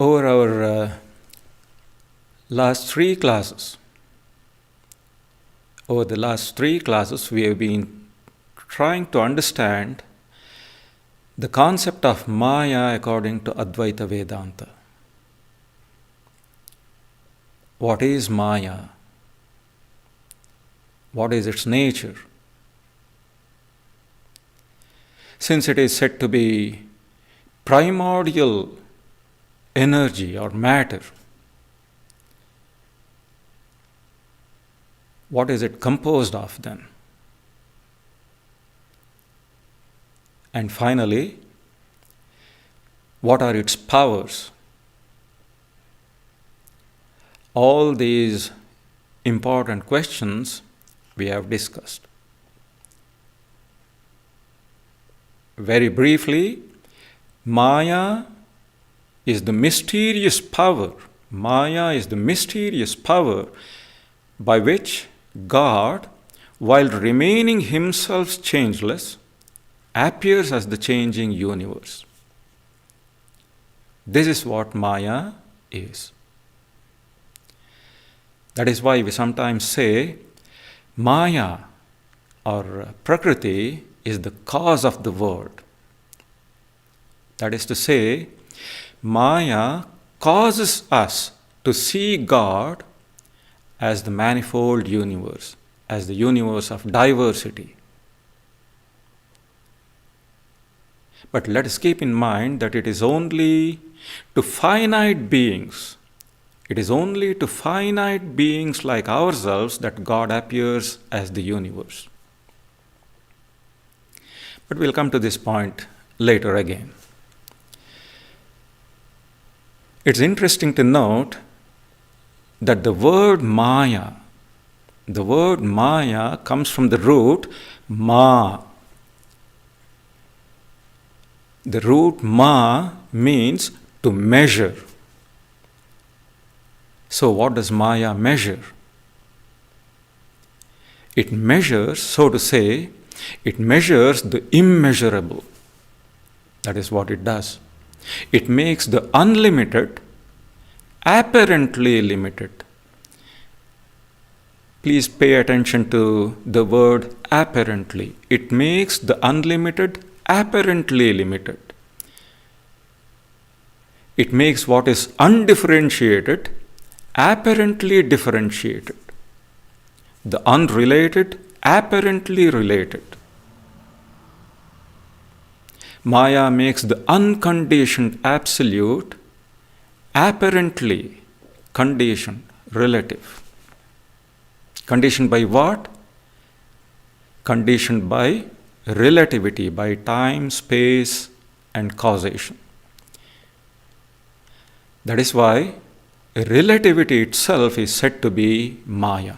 Over our last three classes, we have been trying to understand the concept of Maya according to Advaita Vedanta. What is Maya? What is its nature? Since it is said to be primordial energy or matter, what is it composed of then? And finally, what are its powers? All these important questions we have discussed. Very briefly, Maya is the mysterious power. Maya is the mysterious power by which God, while remaining himself changeless, appears as the changing universe. This is what Maya is. That is why we sometimes say Maya or Prakriti is the cause of the world. That is to say, Maya causes us to see God as the manifold universe, as the universe of diversity. But let us keep in mind that it is only to finite beings, like ourselves that God appears as the universe. But we'll come to this point later again. It's interesting to note that the word Maya comes from the root Ma. The root Ma means to measure. So what does Maya measure? It measures, so to say, it measures the immeasurable. That is what it does. It makes the unlimited apparently limited. Please pay attention to the word apparently. It makes the unlimited apparently limited. It makes what is undifferentiated apparently differentiated. The unrelated apparently related. Maya makes the unconditioned absolute apparently conditioned relative. Conditioned by what? Conditioned by relativity, by time, space, and causation. That is why relativity itself is said to be Maya.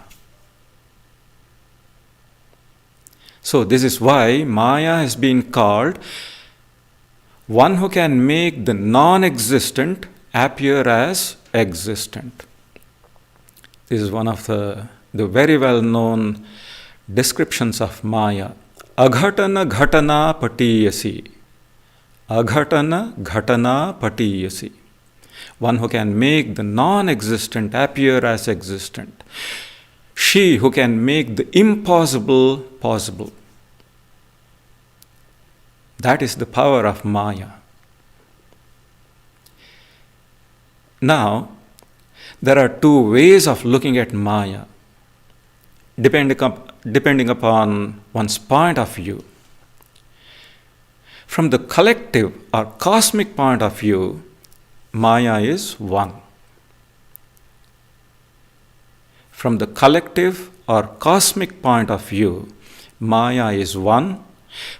So this is why Maya has been called one who can make the non-existent appear as existent. This is one of the very well-known descriptions of Maya. Aghatana ghatana patiyasi. Aghatana ghatana patiyasi. One who can make the non-existent appear as existent. She who can make the impossible possible. That is the power of Maya. Now, there are two ways of looking at Maya, depending upon one's point of view. From the collective or cosmic point of view, Maya is one. From the collective or cosmic point of view, Maya is one.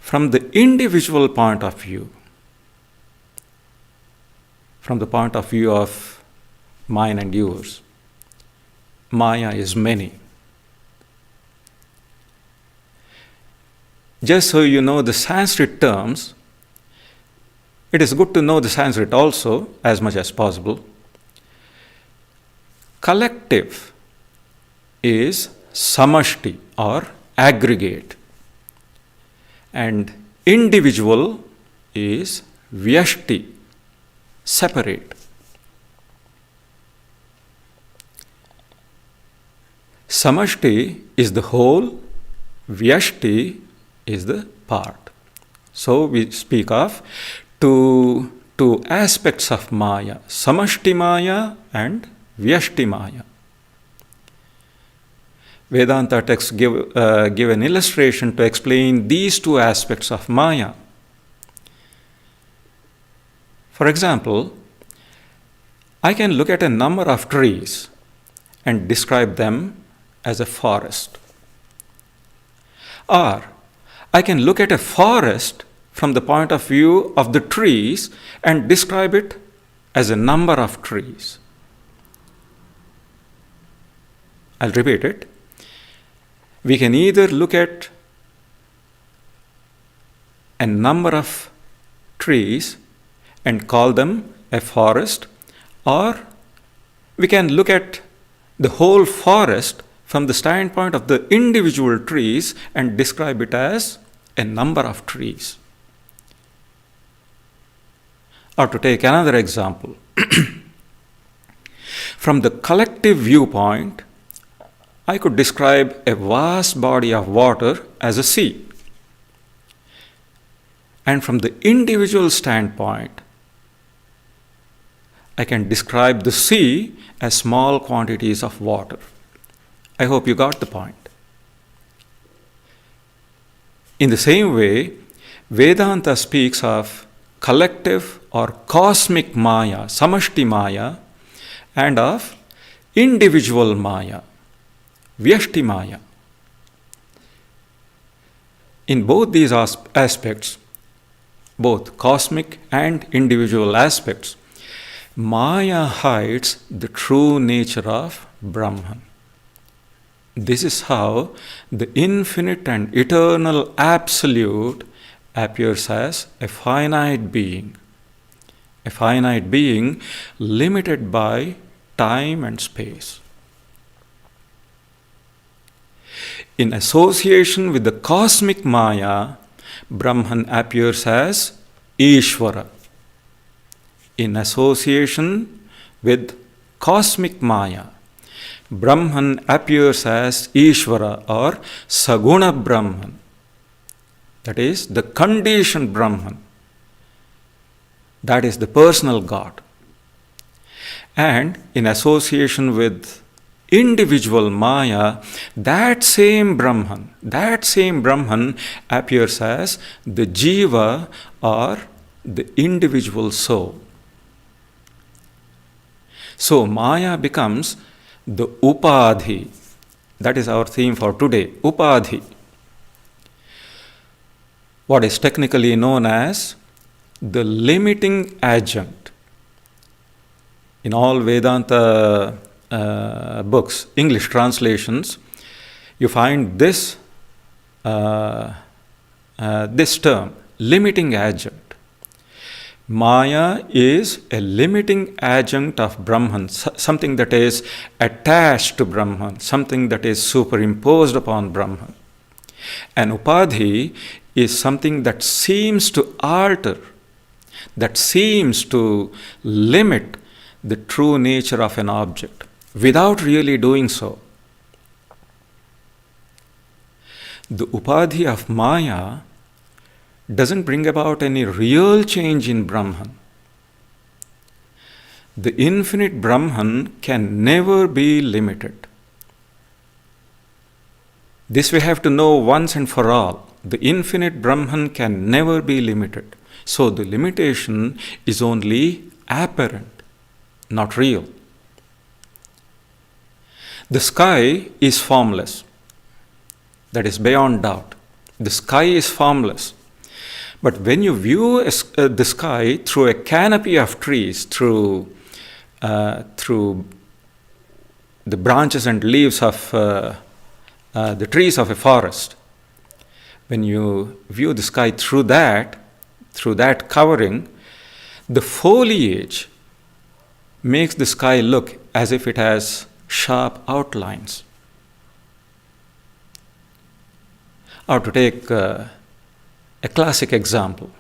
From the individual point of view, from the point of view of mine and yours, Maya is many. Just so you know the Sanskrit terms, it is good to know the Sanskrit also as much as possible. Collective is samashti or aggregate, and individual is vyashti, separate. Samashti is the whole, Vyashti is the part. So we speak of two aspects of Maya, Samashti Maya and Vyashti Maya. Vedanta texts give an illustration to explain these two aspects of Maya. For example, I can look at a number of trees and describe them as a forest. Or I can look at a forest from the point of view of the trees and describe it as a number of trees. I'll repeat it. We can either look at a number of trees and call them a forest, or we can look at the whole forest from the standpoint of the individual trees and describe it as a number of trees. Or to take another example, from the collective viewpoint, I could describe a vast body of water as a sea. And from the individual standpoint, I can describe the sea as small quantities of water. I hope you got the point. In the same way, Vedanta speaks of collective or cosmic Maya, Samashti Maya, and of individual Maya, Vyashti Maya. In both these aspects, both cosmic and individual aspects, Maya hides the true nature of Brahman. This is how the infinite and eternal absolute appears as a finite being limited by time and space. In association with the cosmic Maya, Brahman appears as Ishvara. In association with cosmic Maya, Brahman appears as Ishvara or Saguna Brahman. That is the conditioned Brahman. That is the personal God. And in association with individual Maya, that same Brahman appears as the Jiva or the individual soul. So Maya becomes the Upadhi. That is our theme for today, Upadhi. What is technically known as the limiting adjunct. In all Vedanta books, English translations, you find this term, limiting adjunct. Maya is a limiting adjunct of Brahman, something that is attached to Brahman, something that is superimposed upon Brahman. And Upadhi is something that seems to alter, that seems to limit the true nature of an object without really doing so. The Upadhi of Maya doesn't bring about any real change in Brahman. The infinite Brahman can never be limited. This we have to know once and for all. The infinite Brahman can never be limited. So the limitation is only apparent, not real. The sky is formless. That is beyond doubt. The sky is formless. But when you view the sky through a canopy of trees, through the branches and leaves of the trees of a forest, when you view the sky through that covering, the foliage makes the sky look as if it has sharp outlines. Or to take a classic example,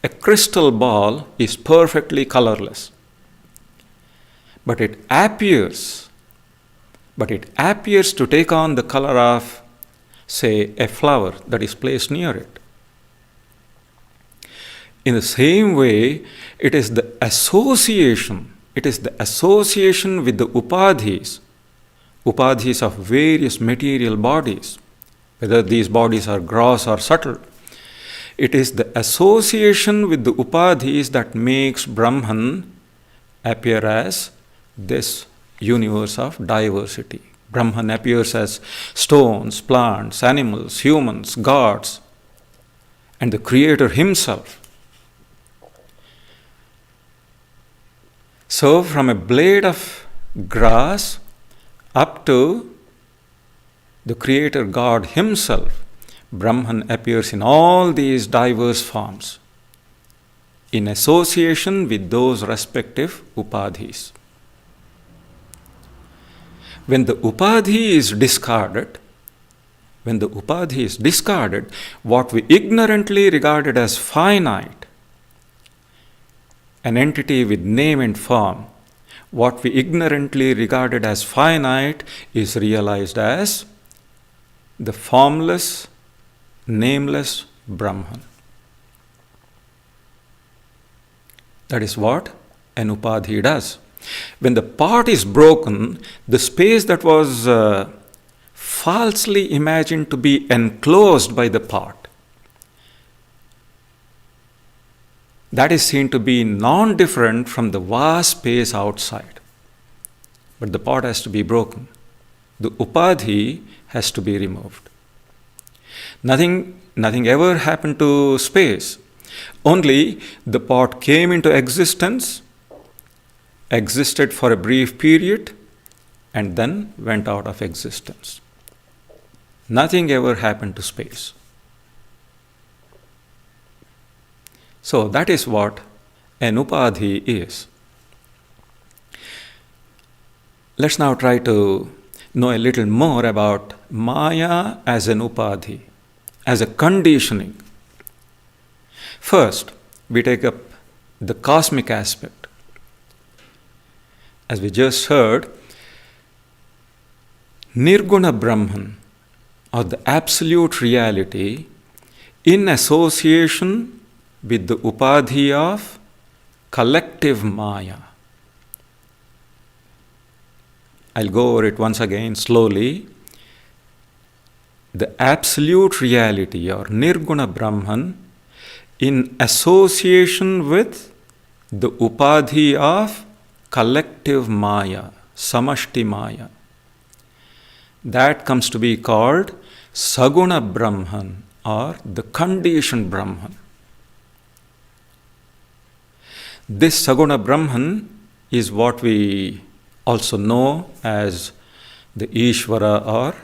a crystal ball is perfectly colorless, but it appears but it appears to take on the color of, say, a flower that is placed near it. In the same way, it is the association with the upadhis of various material bodies, whether these bodies are gross or subtle. It is the association with the upadhis that makes Brahman appear as this universe of diversity. Brahman appears as stones, plants, animals, humans, gods, and the Creator Himself. So, from a blade of grass up to the Creator God Himself, Brahman appears in all these diverse forms, in association with those respective upadhis. When the upadhi is discarded, what we ignorantly regarded as finite, an entity with name and form, what we ignorantly regarded as finite is realized as the formless, nameless Brahman. That is what an upadhi does. When the pot is broken, the space that was falsely imagined to be enclosed by the pot, that is seen to be non-different from the vast space outside. But the pot has to be broken. The upadhi has to be removed. Nothing ever happened to space. Only the pot came into existence, existed for a brief period, and then went out of existence. Nothing ever happened to space. So that is what an upadhi is. Let's now try to know a little more about Maya as an upadhi, as a conditioning. First, we take up the cosmic aspect. As we just heard, Nirguna Brahman, or the absolute reality, in association with the upadhi of collective Maya. I'll go over it once again slowly. The absolute reality, or Nirguna Brahman, in association with the upadhi of collective Maya, Samashti Maya. That comes to be called Saguna Brahman, or the conditioned Brahman. This Saguna Brahman is what we also know as the Ishvara, or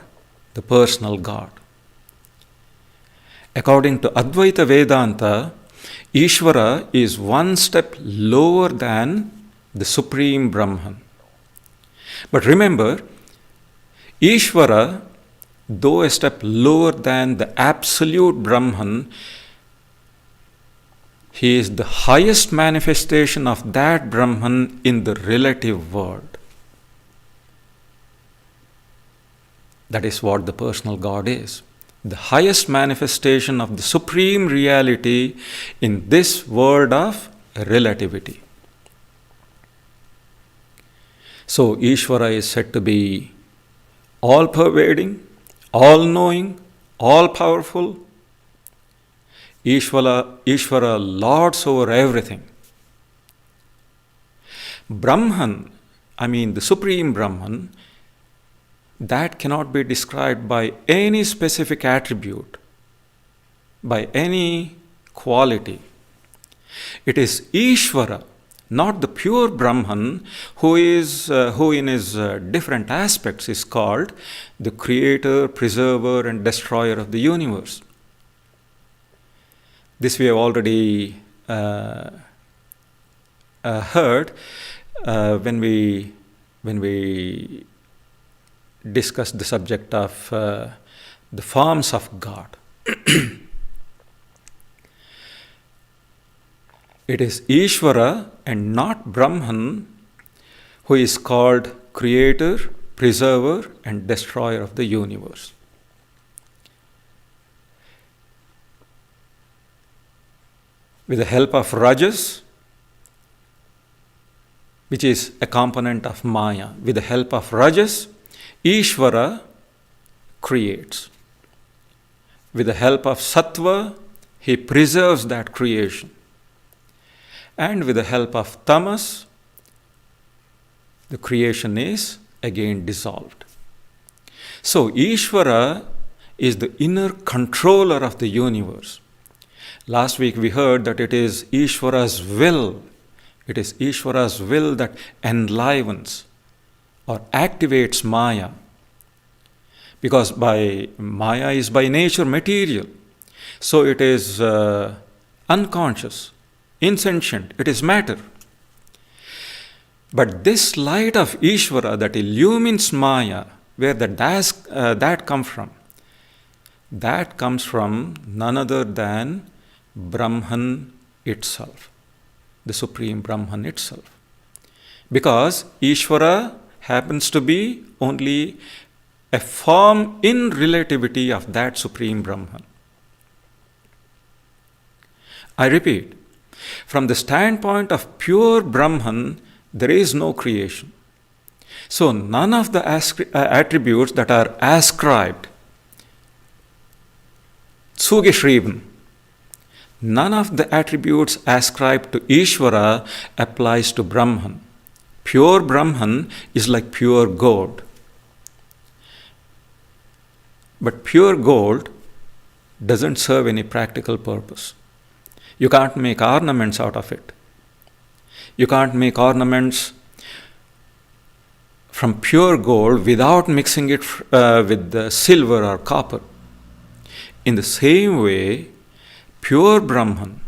the personal God. According to Advaita Vedanta, Ishvara is one step lower than the Supreme Brahman. But remember, Ishvara, though a step lower than the absolute Brahman, he is the highest manifestation of that Brahman in the relative world. That is what the personal God is. The highest manifestation of the supreme reality in this world of relativity. So Ishvara is said to be all-pervading, all-knowing, all-powerful. Ishvara lords over everything. Brahman, the Supreme Brahman, that cannot be described by any specific attribute, by any quality. It is Ishvara, not the pure Brahman, who in his different aspects is called the creator, preserver, and destroyer of the universe. This we have already heard when we discussed the subject of the forms of God. It is Ishvara and not Brahman who is called creator, preserver and destroyer of the universe. With the help of Rajas, which is a component of Maya, with the help of Rajas, Ishvara creates. With the help of Sattva, he preserves that creation. And with the help of Tamas, the creation is again dissolved. So Ishvara is the inner controller of the universe. Last week we heard that it is Ishvara's will. It is Ishvara's will that enlivens or activates Maya. Because Maya is by nature material. So it is unconscious, insentient, it is matter. But this light of Ishvara that illumines Maya, where that comes from? That comes from none other than Brahman itself, the Supreme Brahman itself. Because Ishvara happens to be only a form in relativity of that Supreme Brahman. I repeat, from the standpoint of pure Brahman, there is no creation. So none of the attributes that are ascribed, zugeschrieben, none of the attributes ascribed to Ishvara applies to Brahman. Pure Brahman is like pure gold. But pure gold doesn't serve any practical purpose. You can't make ornaments out of it. You can't make ornaments from pure gold without mixing it with the silver or copper. In the same way, pure Brahman,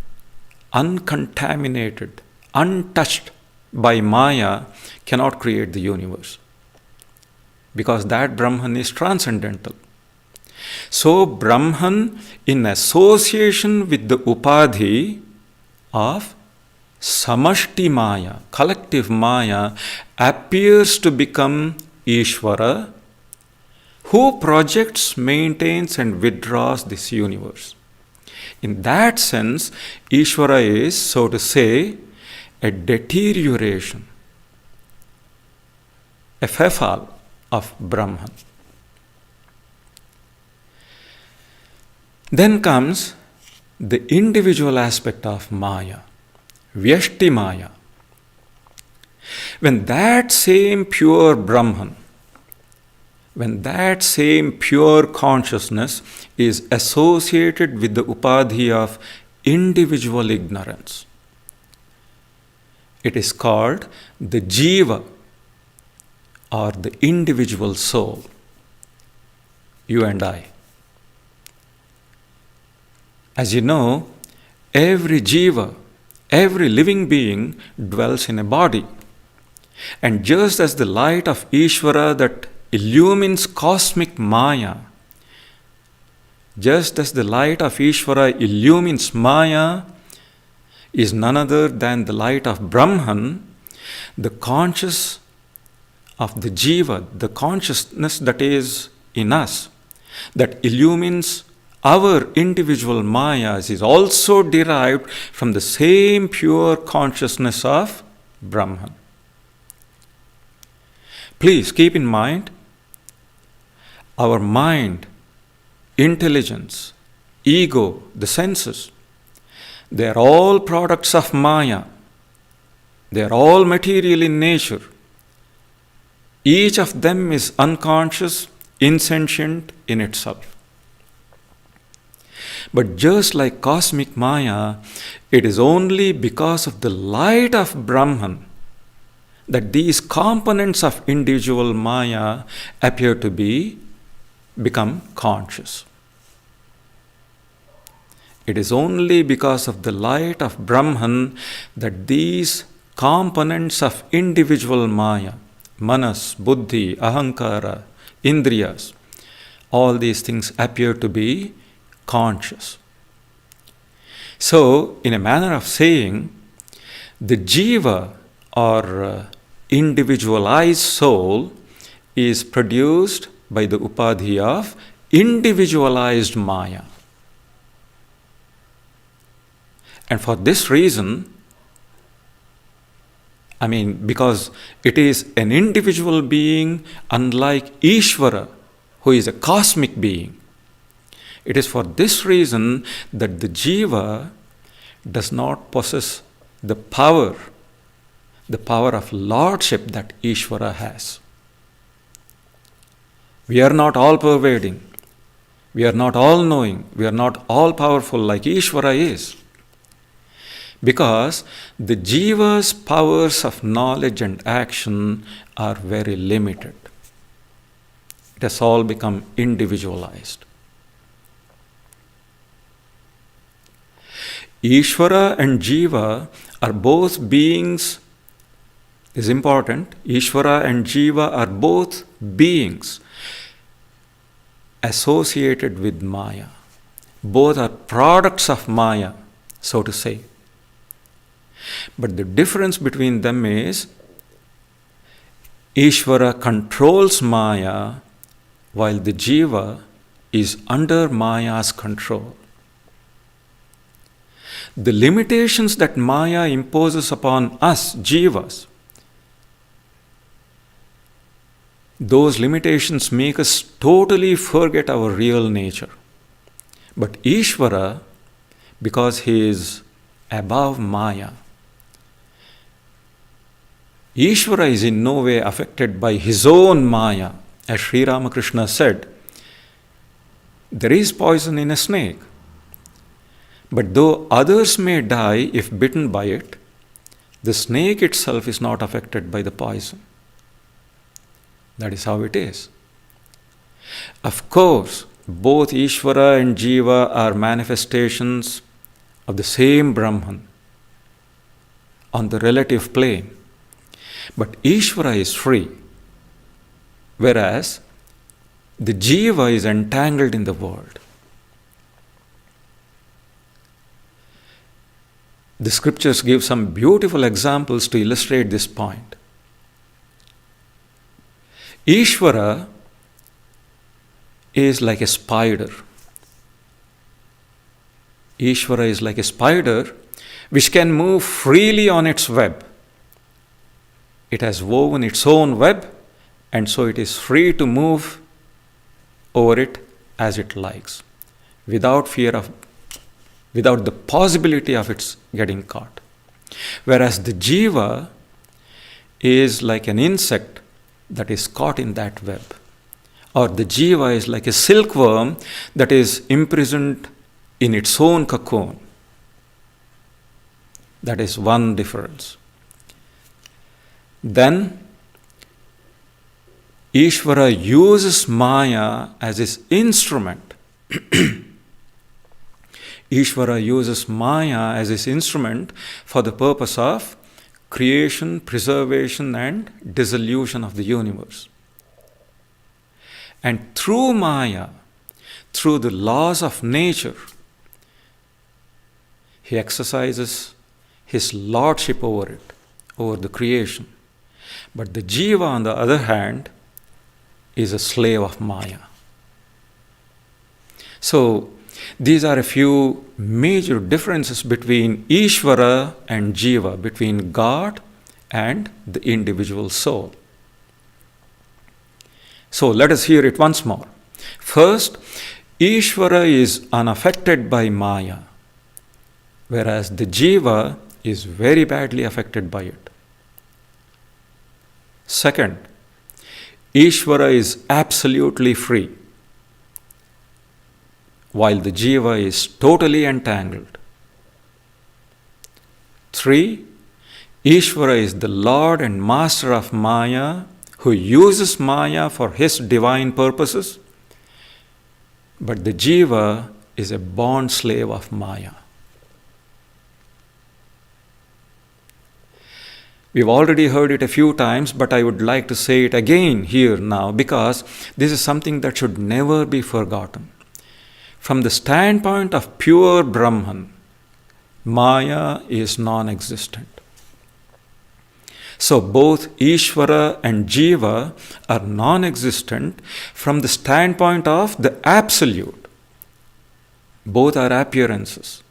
uncontaminated, untouched by Maya, cannot create the universe. Because that Brahman is transcendental. So Brahman, in association with the Upadhi of Samashti Maya, collective Maya, appears to become Ishvara, who projects, maintains and withdraws this universe. In that sense, Ishvara is, so to say, a deterioration, a fefal of Brahman. Then comes the individual aspect of Maya, Vyashti Maya. When that same pure Brahman, when that same pure consciousness is associated with the Upadhi of individual ignorance, it is called the Jiva, or the individual soul, you and I. As you know, every Jiva, every living being dwells in a body. And just as the light of Ishvara that illumines cosmic Maya, just as the light of Ishvara illumines Maya, is none other than the light of Brahman, the conscious of the Jiva, the consciousness that is in us, that illumines our individual Mayas, is also derived from the same pure consciousness of Brahman. Please keep in mind, our mind, intelligence, ego, the senses, they are all products of Maya. They are all material in nature. Each of them is unconscious, insentient in itself. But just like cosmic Maya, it is only because of the light of Brahman that these components of individual Maya appear to become conscious. It is only because of the light of Brahman that these components of individual Maya, Manas, Buddhi, Ahankara, Indriyas, all these things appear to be conscious. So, in a manner of saying, the Jiva or individualized soul is produced by the upadhi of individualized Maya. And for this reason, because it is an individual being, unlike Ishvara, who is a cosmic being. It is for this reason that the jiva does not possess the power of lordship that Ishvara has. We are not all-pervading. We are not all-knowing. We are not all-powerful like Ishvara is. Because the jiva's powers of knowledge and action are very limited. It has all become individualized. Ishvara and Jiva are both beings. This is important. Ishvara and Jiva are both beings associated with Maya. Both are products of Maya, so to say. But the difference between them is Ishvara controls Maya while the Jiva is under Maya's control. The limitations that Maya imposes upon us, Jivas, those limitations make us totally forget our real nature. But Ishvara, because he is above Maya, Ishvara is in no way affected by his own Maya. As Sri Ramakrishna said, there is poison in a snake. But though others may die if bitten by it, the snake itself is not affected by the poison. That is how it is. Of course, both Ishvara and Jiva are manifestations of the same Brahman on the relative plane. But Ishvara is free, whereas the Jiva is entangled in the world. The scriptures give some beautiful examples to illustrate this point. Ishvara is like a spider. Ishvara is like a spider which can move freely on its web. It has woven its own web, and so it is free to move over it as it likes, without the possibility of its getting caught. Whereas the jiva is like an insect that is caught in that web. Or the jiva is like a silkworm that is imprisoned in its own cocoon. That is one difference. Then Ishvara uses Maya as his instrument. Ishvara uses Maya as his instrument for the purpose of creation, preservation, and dissolution of the universe. And through Maya, through the laws of nature, he exercises his lordship over it, over the creation. But the jiva, on the other hand, is a slave of Maya. So, these are a few major differences between Ishvara and Jiva, between God and the individual soul. So let us hear it once more. First, Ishvara is unaffected by Maya, whereas the Jiva is very badly affected by it. Second, Ishvara is absolutely free, while the jiva is totally entangled. 3. Ishvara is the Lord and Master of Maya, who uses Maya for his divine purposes, but the jiva is a bond slave of Maya. We've already heard it a few times, but I would like to say it again here now, because this is something that should never be forgotten. From the standpoint of pure Brahman, Maya is non-existent. So both Ishvara and Jiva are non-existent from the standpoint of the absolute. Both are appearances.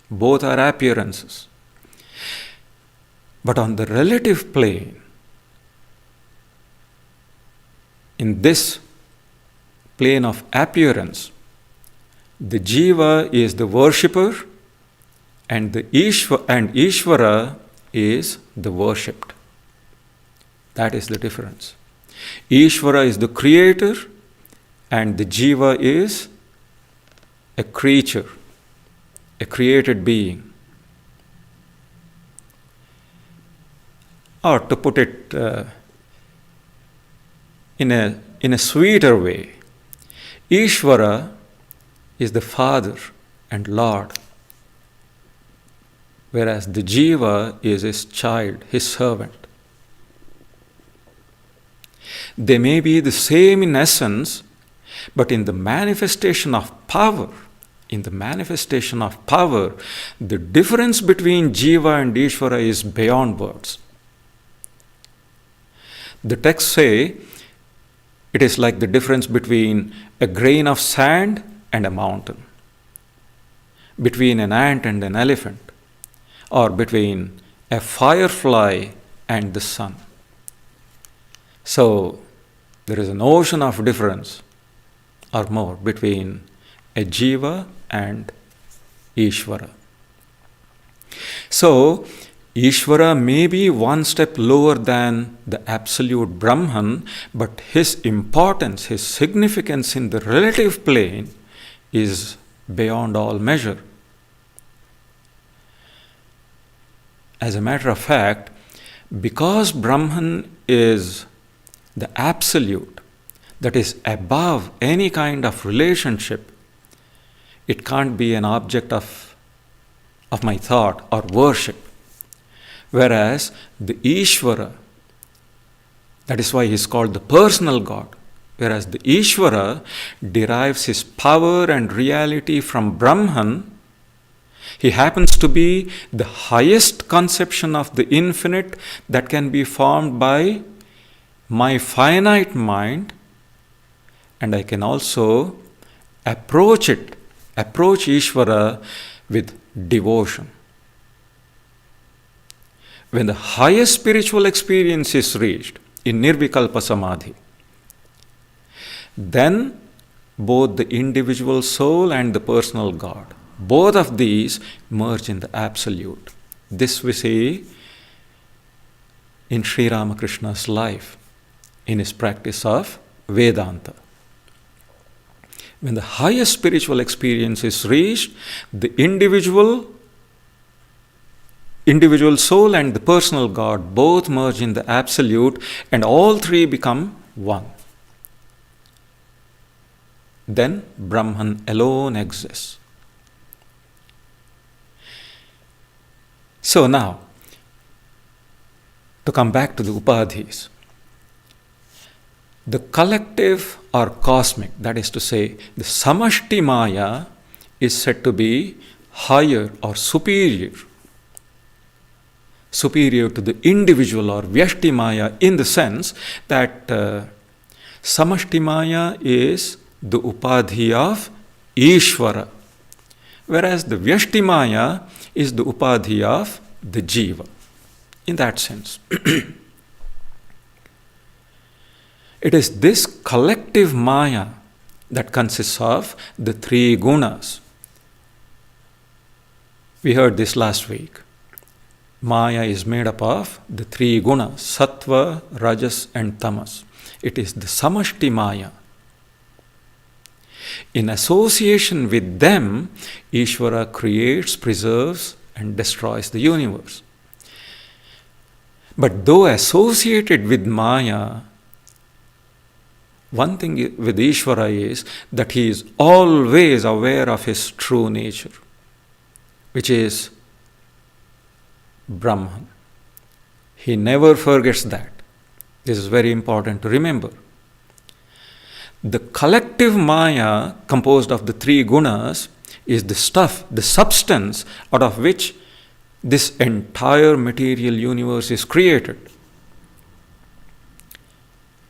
Both are appearances. But on the relative plane, in this plane of appearance, the Jiva is the worshipper and Ishvara is the worshipped. That is the difference. Ishvara is the creator and the Jiva is a creature, a created being. Or to put it in a sweeter way, Ishvara is the Father and Lord, whereas the Jiva is his child, his servant. They may be the same in essence, but in the manifestation of power, the difference between Jiva and Ishvara is beyond words. The texts say it is like the difference between a grain of sand and a mountain, between an ant and an elephant, or between a firefly and the sun. So there is an ocean of difference or more between a Jiva and Ishvara. So Ishvara may be one step lower than the absolute Brahman, but his importance, his significance in the relative plane is beyond all measure. As a matter of fact, because Brahman is the absolute, that is above any kind of relationship, it can't be an object of my thought or worship. Whereas the Ishvara, that is why he is called the personal God, whereas the Ishvara derives his power and reality from Brahman, he happens to be the highest conception of the infinite that can be formed by my finite mind, and I can also approach Ishvara with devotion. When the highest spiritual experience is reached in Nirvikalpa Samadhi, then both the individual soul and the personal God, both of these merge in the absolute. This we see in Sri Ramakrishna's life, in his practice of Vedanta. When the highest spiritual experience is reached, the individual soul and the personal God both merge in the absolute, and all three become one. Then Brahman alone exists. So now, to come back to the Upadhis, the collective or cosmic, that is to say, the Samashti Maya is said to be higher or superior to the individual or Vyashti Maya, in the sense that Samashti Maya is the Upadhi of Ishvara, whereas the Vyashti Maya is the Upadhi of the Jiva. In that sense, it is this collective Maya that consists of the three gunas. We heard this last week. Maya is made up of the three gunas, Sattva, Rajas and Tamas. It is the Samashti Maya. In association with them, Ishvara creates, preserves and destroys the universe. But though associated with Maya, one thing with Ishvara is that he is always aware of his true nature, which is Brahman. He never forgets that. This is very important to remember. The collective Maya, composed of the three gunas, is the stuff, the substance out of which this entire material universe is created.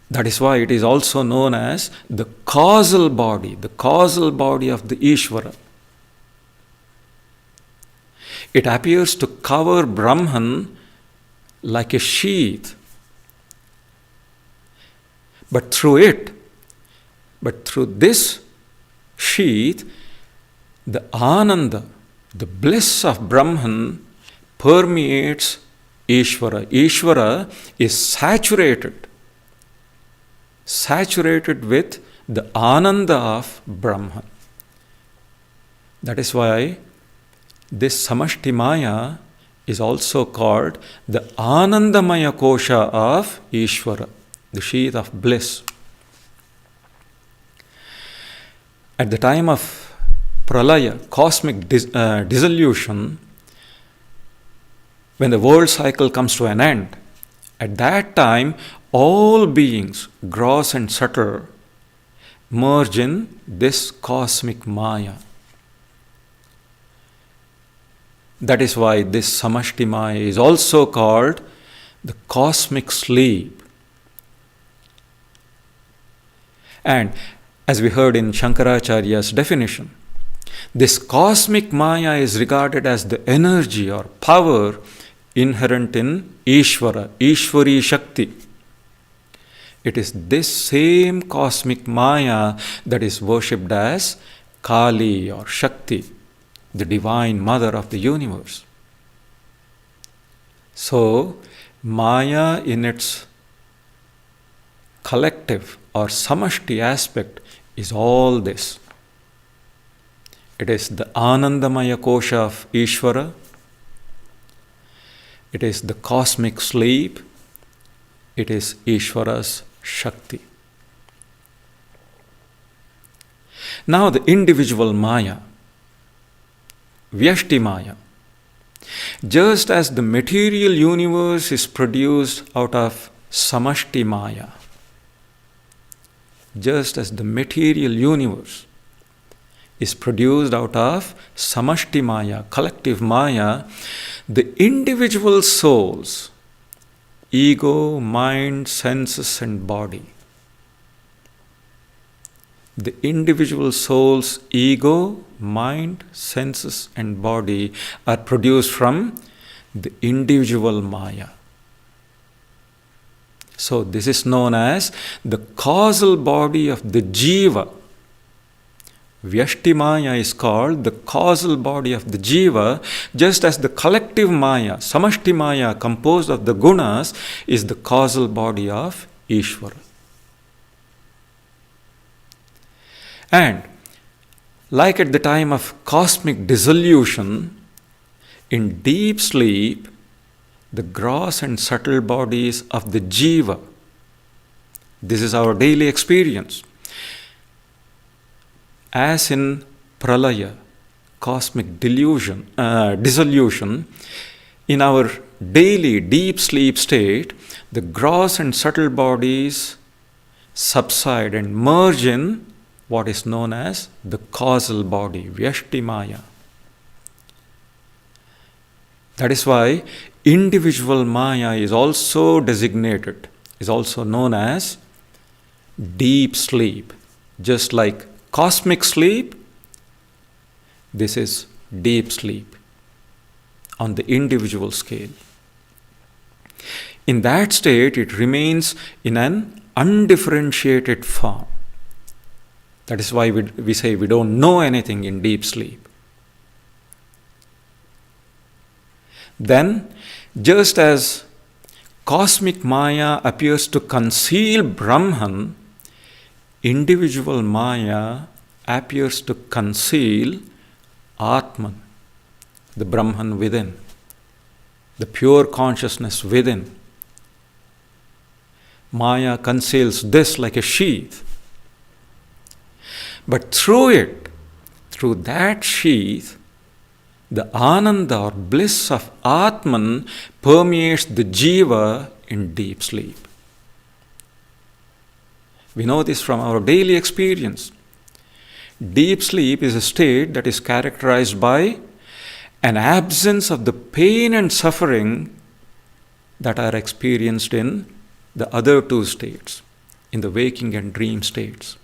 That is why it is also known as the causal body of the Ishvara. It appears to cover Brahman like a sheath. But through this sheath, the Ananda, the bliss of Brahman permeates Ishvara. Ishvara is saturated with the Ananda of Brahman. That is why this Samashti Maya is also called the Anandamaya Kosha of Ishvara, the sheath of bliss. At the time of Pralaya, cosmic dissolution, when the world cycle comes to an end, at that time all beings, gross and subtle, merge in this cosmic Maya. That is why this Samashti Maya is also called the cosmic sleep. And as we heard in Shankaracharya's definition, this cosmic Maya is regarded as the energy or power inherent in Ishvara, Ishvari Shakti. It is this same cosmic Maya that is worshipped as Kali or Shakti, the divine mother of the universe. So, Maya in its collective or samashti aspect is all this. It is the Anandamaya Kosha of Ishvara. It is the cosmic sleep. It is Ishvara's Shakti. Now the individual Maya, Vyashti Maya. Just as the material universe is produced out of Samashti Maya, just as the material universe is produced out of Samashti Maya, collective Maya, the individual souls, ego, mind, senses and body, the individual soul's ego, mind, senses and body are produced from the individual Maya. So this is known as the causal body of the Jiva. Vyashti Maya is called the causal body of the Jiva, just as the collective Maya, Samashti Maya, composed of the gunas, is the causal body of Ishvara. And like at the time of cosmic dissolution, in deep sleep, the gross and subtle bodies of the Jiva, this is our daily experience. As in Pralaya, cosmic dissolution, in our daily deep sleep state, the gross and subtle bodies subside and merge in what is known as the causal body, Vyashti Maya. That is why individual Maya is also designated, is also known as deep sleep. Just like cosmic sleep, this is deep sleep on the individual scale. In that state, it remains in an undifferentiated form. That is why we say we don't know anything in deep sleep. Then, just as cosmic Maya appears to conceal Brahman, individual Maya appears to conceal Atman, the Brahman within, the pure consciousness within. Maya conceals this like a sheath. But through that sheath, the Ananda or bliss of Atman permeates the Jiva in deep sleep. We know this from our daily experience. Deep sleep is a state that is characterized by an absence of the pain and suffering that are experienced in the other two states. in the waking and dream states.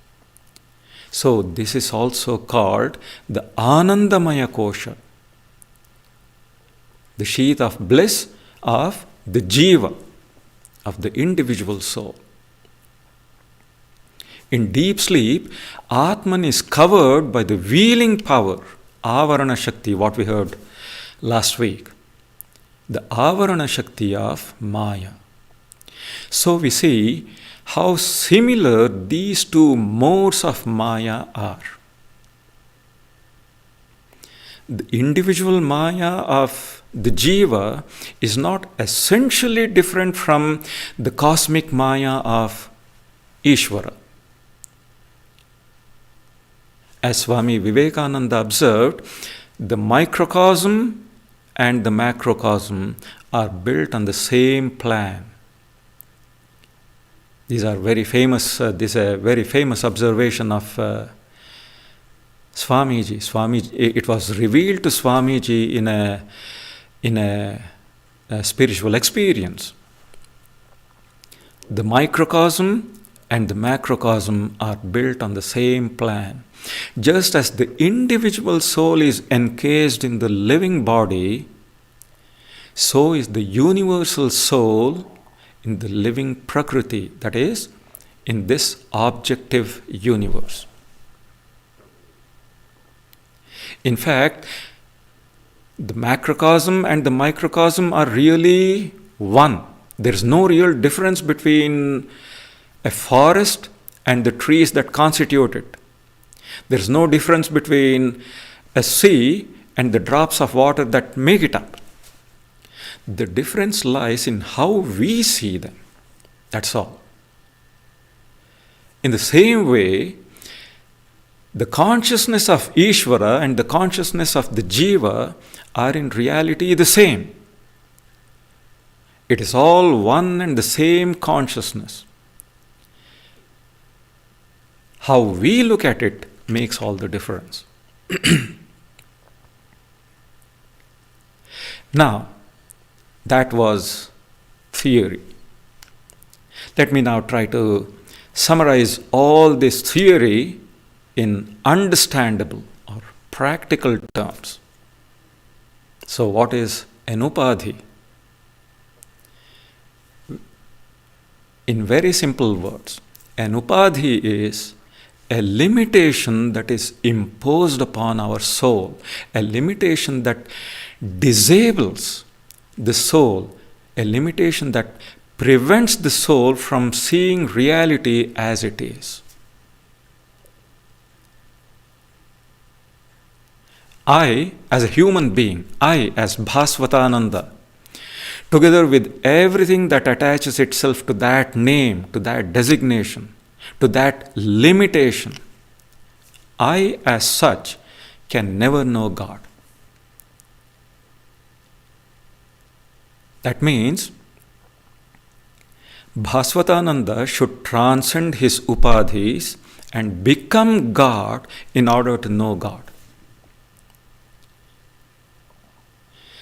So this is also called the Anandamaya Kosha, the sheath of bliss of the Jiva, of the individual soul. In deep sleep, Atman is covered by the wheeling power, Avarana Shakti, what we heard last week, the Avarana Shakti of Maya. So we see how similar these two modes of Maya are. The individual Maya of the Jiva is not essentially different from the cosmic Maya of Ishvara. As Swami Vivekananda observed, the microcosm and the macrocosm are built on the same plan. These are very famous. This is a very famous observation of Swamiji. It was revealed to Swamiji in a spiritual experience. The microcosm and the macrocosm are built on the same plan. Just as the individual soul is encased in the living body, so is the universal soul in the living Prakriti, that is, in this objective universe. In fact, the macrocosm and the microcosm are really one. There is no real difference between a forest and the trees that constitute it. There is no difference between a sea and the drops of water that make it up. The difference lies in how we see them. That's all. In the same way, the consciousness of Ishvara and the consciousness of the Jiva are in reality the same. It is all one and the same consciousness. How we look at it makes all the difference. Now, that was theory. Let me now try to summarize all this theory in understandable or practical terms. So, what is an upadhi? In very simple words, an upadhi is a limitation that is imposed upon our soul, a limitation that disables the soul, a limitation that prevents the soul from seeing reality as it is. I, as a human being, I, as Bhaswatananda, together with everything that attaches itself to that name, to that designation, to that limitation, I, as such, can never know God. That means Bhaswatananda should transcend his upadhis and become God in order to know God.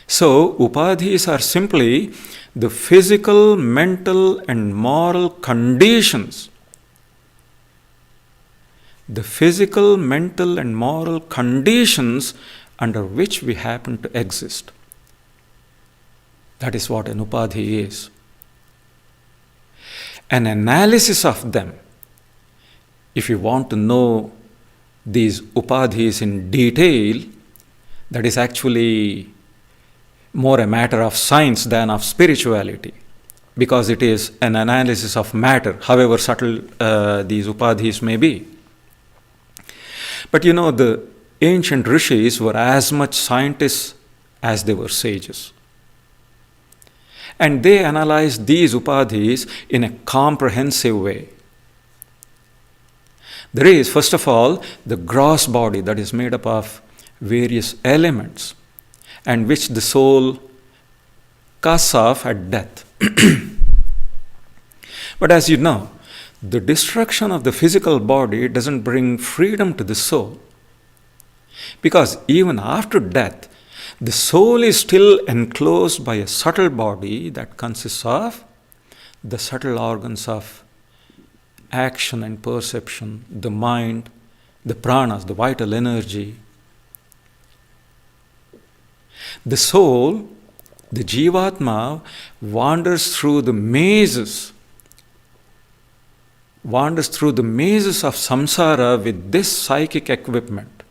So, upadhis are simply the physical, mental, and moral conditions. The physical, mental, and moral conditions under which we happen to exist. That is what an upadhi is. An analysis of them, if you want to know these upadhis in detail, that is actually more a matter of science than of spirituality, because it is an analysis of matter, however subtle these upadhis may be. But you know, the ancient rishis were as much scientists as they were sages. And they analyzed these upadhis in a comprehensive way. There is, first of all, the gross body that is made up of various elements and which the soul casts off at death. But as you know, the destruction of the physical body doesn't bring freedom to the soul. Because even after death, the soul is still enclosed by a subtle body that consists of the subtle organs of action and perception, the mind, the pranas, the vital energy. The soul, the Jivatma, wanders through the mazes of samsara with this psychic equipment.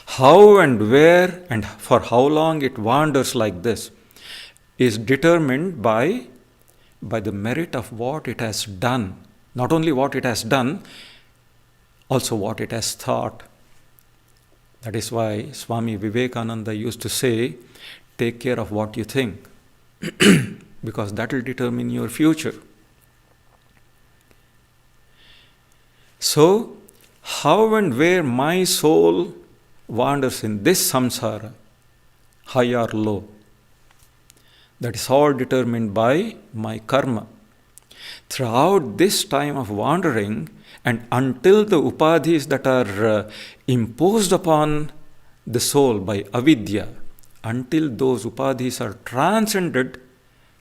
How and where and for how long it wanders like this is determined by the merit of what it has done. Not only what it has done, also what it has thought. That is why Swami Vivekananda used to say, take care of what you think, because that will determine your future. So, how and where my soul wanders in this samsara, high or low, that is all determined by my karma. Throughout this time of wandering, and until the upadhis that are imposed upon the soul by avidya, until those upadhis are transcended,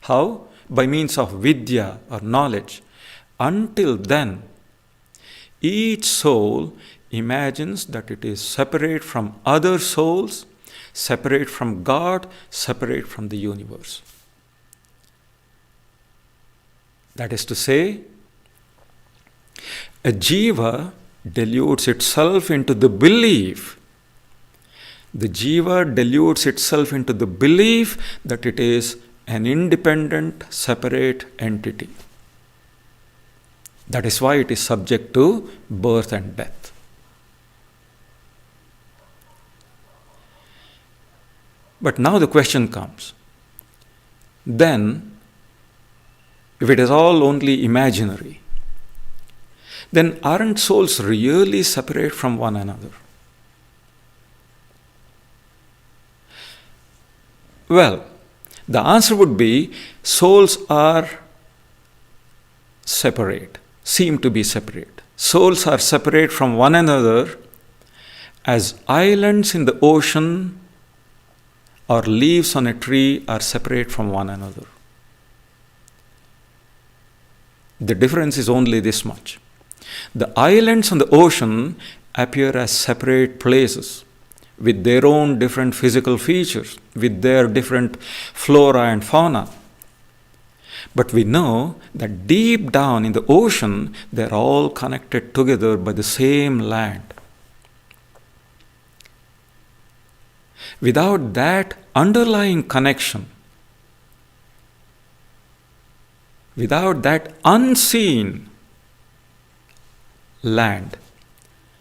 how? By means of vidya or knowledge. Until then, each soul imagines that it is separate from other souls, separate from God, separate from the universe. That is to say, a jiva deludes itself into the belief. The jiva deludes itself into the belief that it is an independent, separate entity. That is why it is subject to birth and death. But now the question comes, then, if it is all only imaginary, then aren't souls really separate from one another? Well, the answer would be souls are separate, seem to be separate. Souls are separate from one another as islands in the ocean or leaves on a tree are separate from one another. The difference is only this much. The islands on the ocean appear as separate places with their own different physical features, with their different flora and fauna. But we know that deep down in the ocean, they are all connected together by the same land. Without that underlying connection, without that unseen land,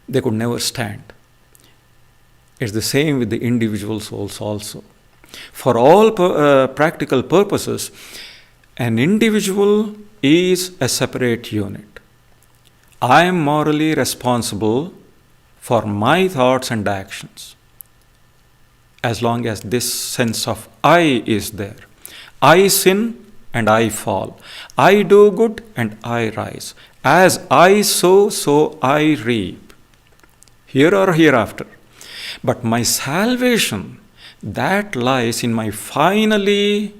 they could never stand. It's the same with the individual souls also. For all practical purposes, an individual is a separate unit. I am morally responsible for my thoughts and actions. As long as this sense of I is there. I sin and I fall. I do good and I rise. As I sow, so I reap. Here or hereafter. But my salvation, that lies in my finally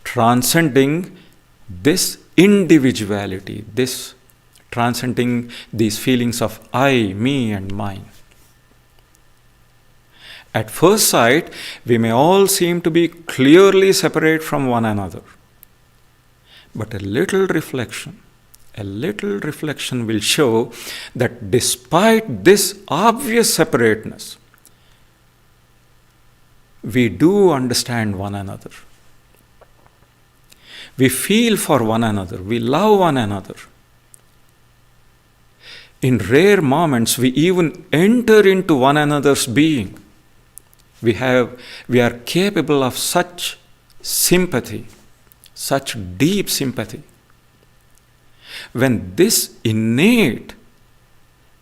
transcending this individuality, this transcending these feelings of I, me and mine. At first sight, we may all seem to be clearly separate from one another. But a little reflection will show that despite this obvious separateness, we do understand one another. We feel for one another. We love one another. In rare moments, we even enter into one another's being. We are capable of such sympathy, such deep sympathy. When this innate,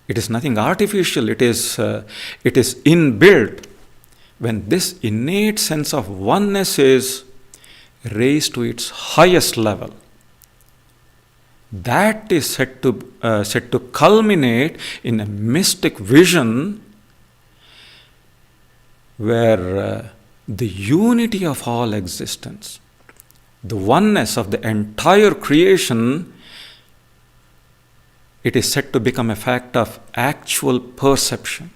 it is nothing artificial, it is inbuilt. When this innate sense of oneness is raised to its highest level, that is set to culminate in a mystic vision where the unity of all existence, the oneness of the entire creation it is said to become a fact of actual perception.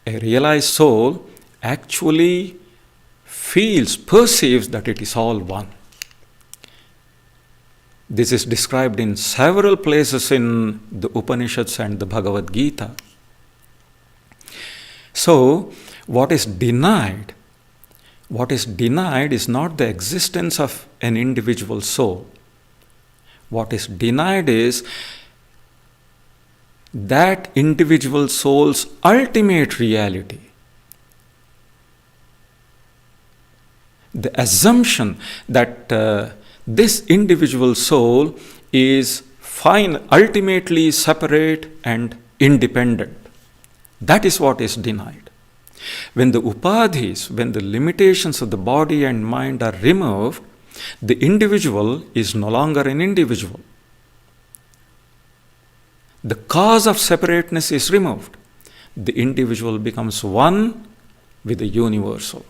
A realized soul actually perceives that it is all one. This is described in several places in the Upanishads and the Bhagavad Gita. So, what is denied is not the existence of an individual soul. What is denied is that individual soul's ultimate reality. The assumption that this individual soul is ultimately separate and independent. That is what is denied. When the upadhis, when the limitations of the body and mind are removed, the individual is no longer an individual. The cause of separateness is removed. The individual becomes one with the universal.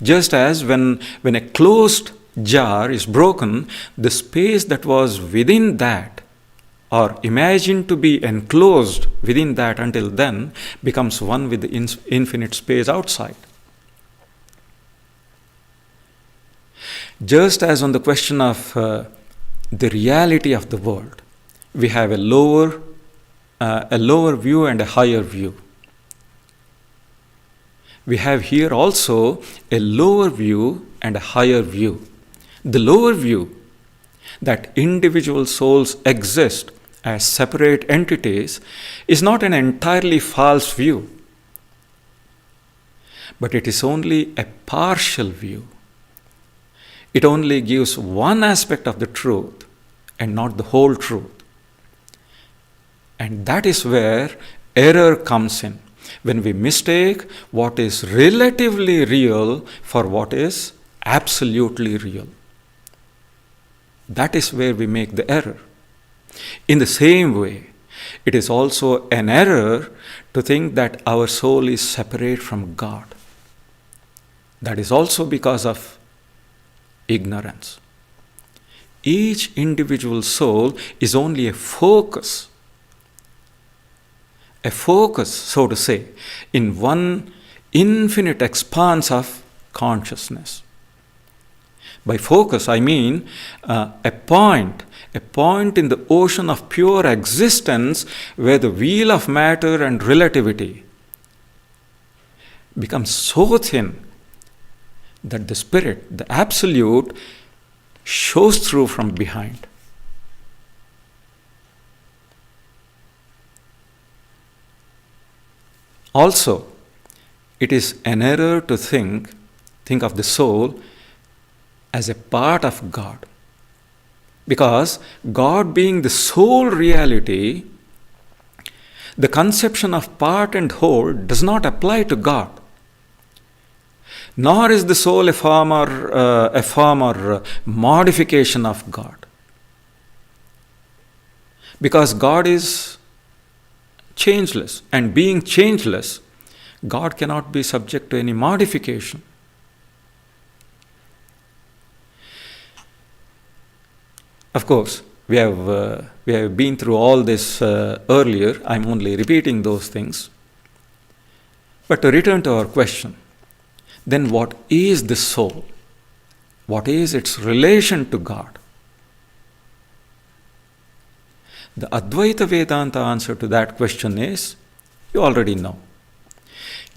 Just as when a closed jar is broken, the space that was within that, or imagined to be enclosed within that until then, becomes one with the infinite space outside. Just as on the question of the reality of the world, we have a lower view and a higher view. We have here also a lower view and a higher view. The lower view, that individual souls exist as separate entities, is not an entirely false view, but it is only a partial view. It only gives one aspect of the truth and not the whole truth. And that is where error comes in, when we mistake what is relatively real for what is absolutely real. That is where we make the error. In the same way, it is also an error to think that our soul is separate from God. That is also because of ignorance. Each individual soul is only a focus, so to say, in one infinite expanse of consciousness. By focus, I mean a point in the ocean of pure existence where the wheel of matter and relativity becomes so thin that the spirit, the absolute, shows through from behind. Also, it is an error to think of the soul as a part of God. Because God being the sole reality, the conception of part and whole does not apply to God. Nor is the soul a form or modification of God. Because God is changeless, and being changeless, God cannot be subject to any modification. Of course, we have been through all this earlier. I'm only repeating those things. But to return to our question, then what is the soul? What is its relation to God? The Advaita Vedanta answer to that question is, you already know.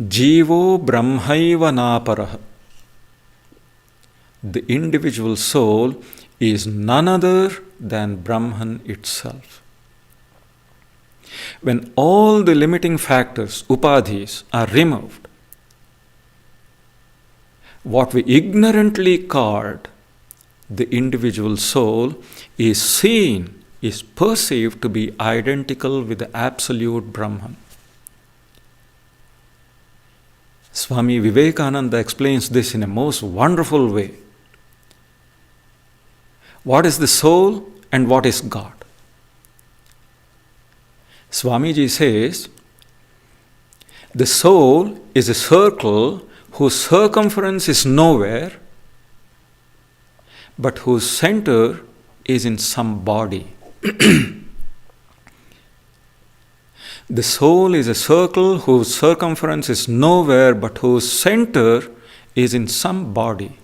Jivo Brahmaiva Naparaha. The individual soul is none other than Brahman itself. When all the limiting factors, Upadhis, are removed, what we ignorantly called the individual soul is seen, is perceived to be identical with the absolute Brahman. Swami Vivekananda explains this in a most wonderful way. What is the soul and what is God? Swamiji says, the soul is a circle whose circumference is nowhere, but whose center is in some body. The soul is a circle whose circumference is nowhere but whose center is in some body.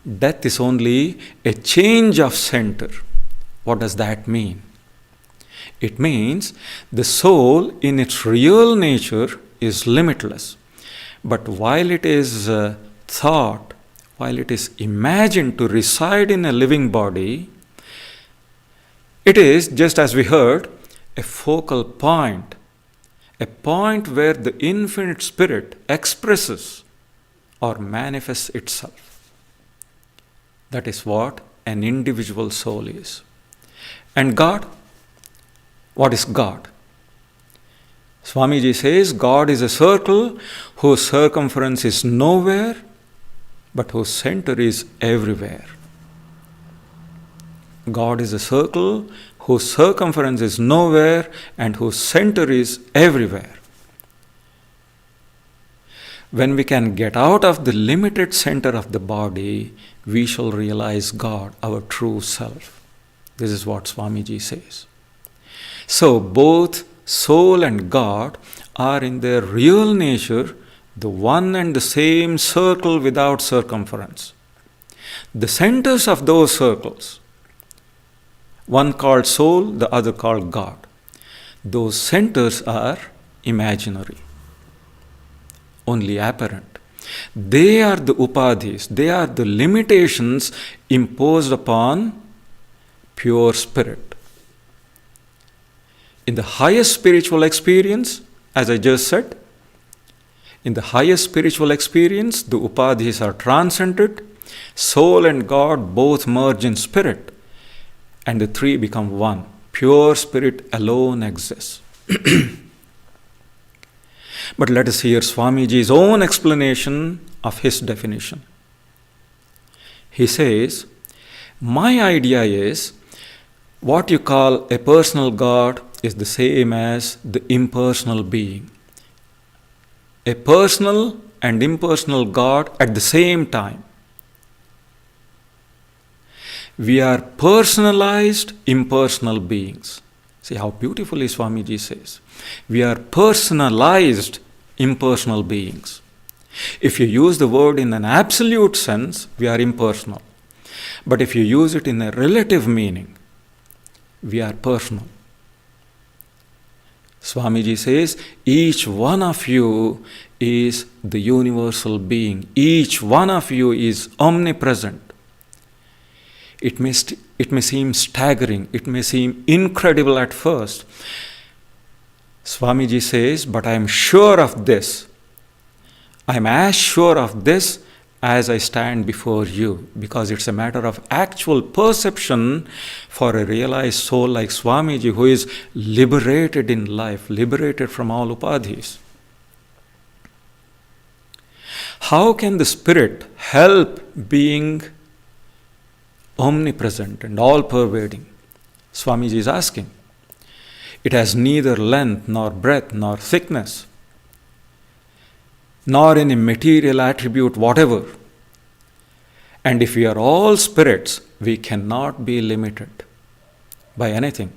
Death is only a change of center. What does that mean? It means the soul in its real nature is limitless. But while it is thought, while it is imagined to reside in a living body, it is, just as we heard, a focal point, a point where the infinite spirit expresses or manifests itself. That is what an individual soul is. And God? What is God? Swamiji says God is a circle whose circumference is nowhere but whose center is everywhere. God is a circle whose circumference is nowhere and whose center is everywhere. When we can get out of the limited center of the body, we shall realize God, our true self. This is what Swamiji says. So both soul and God are in their real nature the one and the same circle without circumference. The centers of those circles, one called soul, the other called God, those centers are imaginary, only apparent. They are the upadhis, they are the limitations imposed upon pure spirit. In the highest spiritual experience, as I just said, in the highest spiritual experience, the upadhis are transcended, soul and God both merge in spirit, and the three become one. Pure spirit alone exists. But let us hear Swamiji's own explanation of his definition. He says, my idea is what you call a personal God is the same as the impersonal being. A personal and impersonal God at the same time. We are personalized impersonal beings. See how beautifully Swamiji says. We are personalized impersonal beings. If you use the word in an absolute sense, we are impersonal. But if you use it in a relative meaning, we are personal. Swamiji says, each one of you is the universal being. Each one of you is omnipresent. It may seem staggering, it may seem incredible at first. Swamiji says, but I am sure of this. I am as sure of this as I stand before you, because it's a matter of actual perception for a realized soul like Swamiji, who is liberated in life, liberated from all upadhis. How can the spirit help being omnipresent and all-pervading? Swamiji is asking. It has neither length, nor breadth, nor thickness, nor any material attribute whatever. And if we are all spirits, we cannot be limited by anything.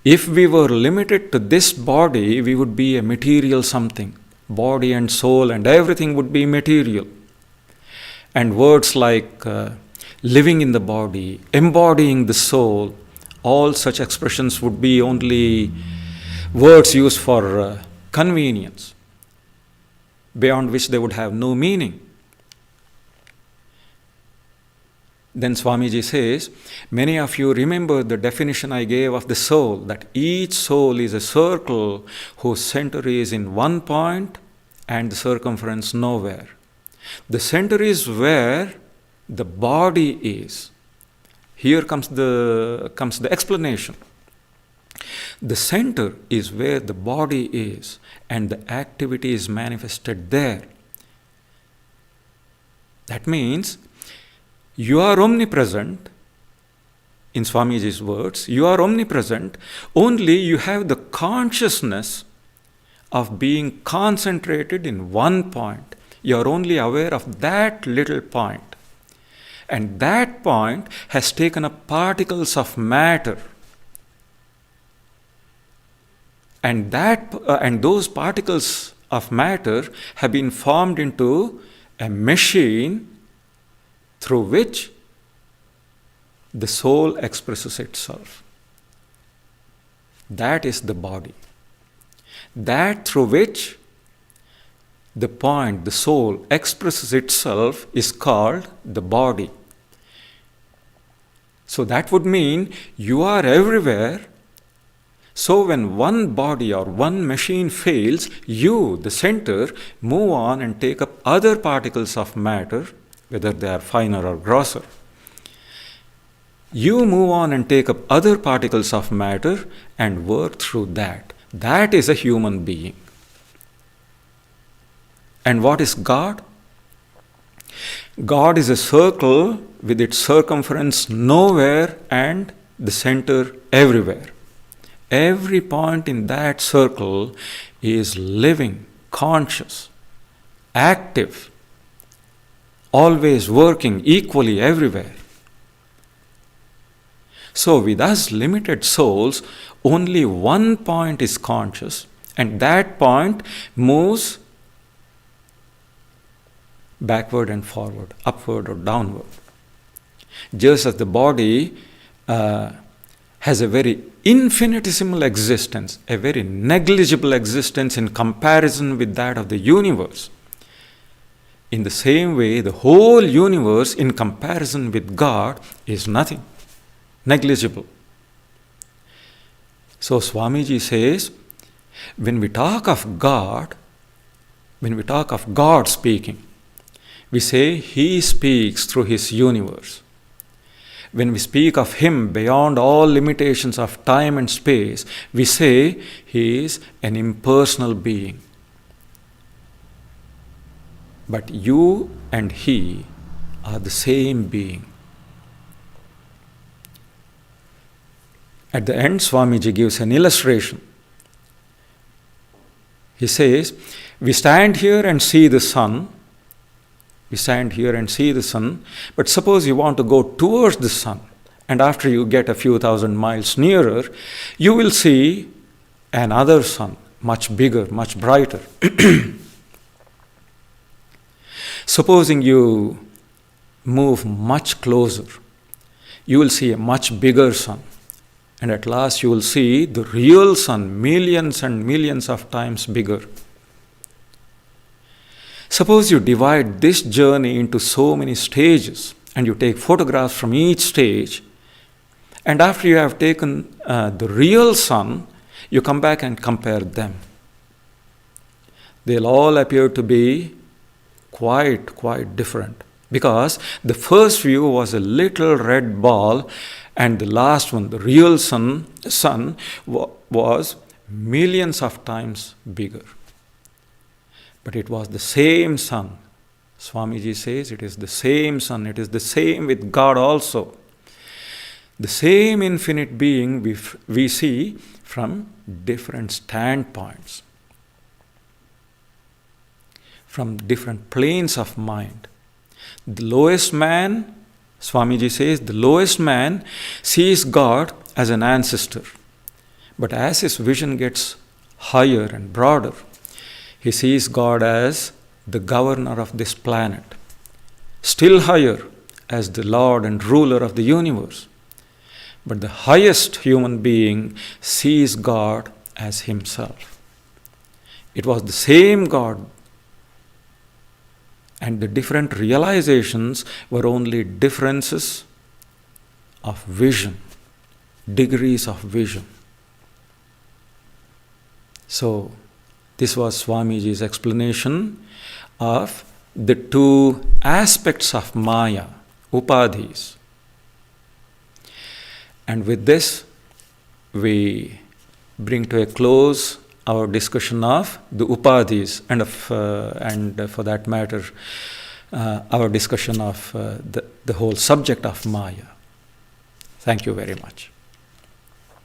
If we were limited to this body, we would be a material something. Body and soul and everything would be material. And words like living in the body, embodying the soul, all such expressions would be only words used for convenience, beyond which they would have no meaning. Then Swamiji says, many of you remember the definition I gave of the soul, that each soul is a circle whose center is in one point and the circumference nowhere. The center is where the body is. Here comes the explanation. The center is where the body is, and the activity is manifested there. That means you are omnipresent. In Swamiji's words, you are omnipresent, only you have the consciousness of being concentrated in one point. You are only aware of that little point. And that point has taken up particles of matter. And those particles of matter have been formed into a machine through which the soul expresses itself. That is the body. That through which the point, the soul, expresses itself is called the body. So that would mean you are everywhere. So when one body or one machine fails, you, the center, move on and take up other particles of matter, whether they are finer or grosser. You move on and take up other particles of matter and work through that. That is a human being. And what is God? God is a circle with its circumference nowhere and the center everywhere. Every point in that circle is living, conscious, active, always working equally everywhere. So with us limited souls, only one point is conscious, and that point moves backward and forward, upward or downward. Just as the body has a very infinitesimal existence, a very negligible existence in comparison with that of the universe. In the same way, the whole universe in comparison with God is nothing, negligible. So Swamiji says, when we talk of God speaking, we say He speaks through His universe. When we speak of Him beyond all limitations of time and space, we say He is an impersonal being. But you and He are the same being. At the end, Swamiji gives an illustration. He says, we stand here and see the sun. We stand here and see the sun, but suppose you want to go towards the sun, and after you get a few thousand miles nearer, you will see another sun, much bigger, much brighter. Supposing you move much closer, you will see a much bigger sun, and at last you will see the real sun, millions and millions of times bigger. Suppose you divide this journey into so many stages and you take photographs from each stage, and after you have taken the real sun, you come back and compare them. They'll all appear to be quite different, because the first view was a little red ball, and the last one, the real sun was millions of times bigger. But it was the same sun. Swamiji says it is the same sun. It is the same with God also. The same infinite being we see from different standpoints, from different planes of mind. The lowest man, Swamiji says, the lowest man sees God as an ancestor. But as his vision gets higher and broader, he sees God as the governor of this planet, still higher as the Lord and ruler of the universe. But the highest human being sees God as himself. It was the same God, and the different realizations were only differences of vision, degrees of vision. So, this was Swamiji's explanation of the two aspects of Maya, Upadhis. And with this, we bring to a close our discussion of the Upadhis and for that matter, our discussion of the whole subject of Maya. Thank you very much.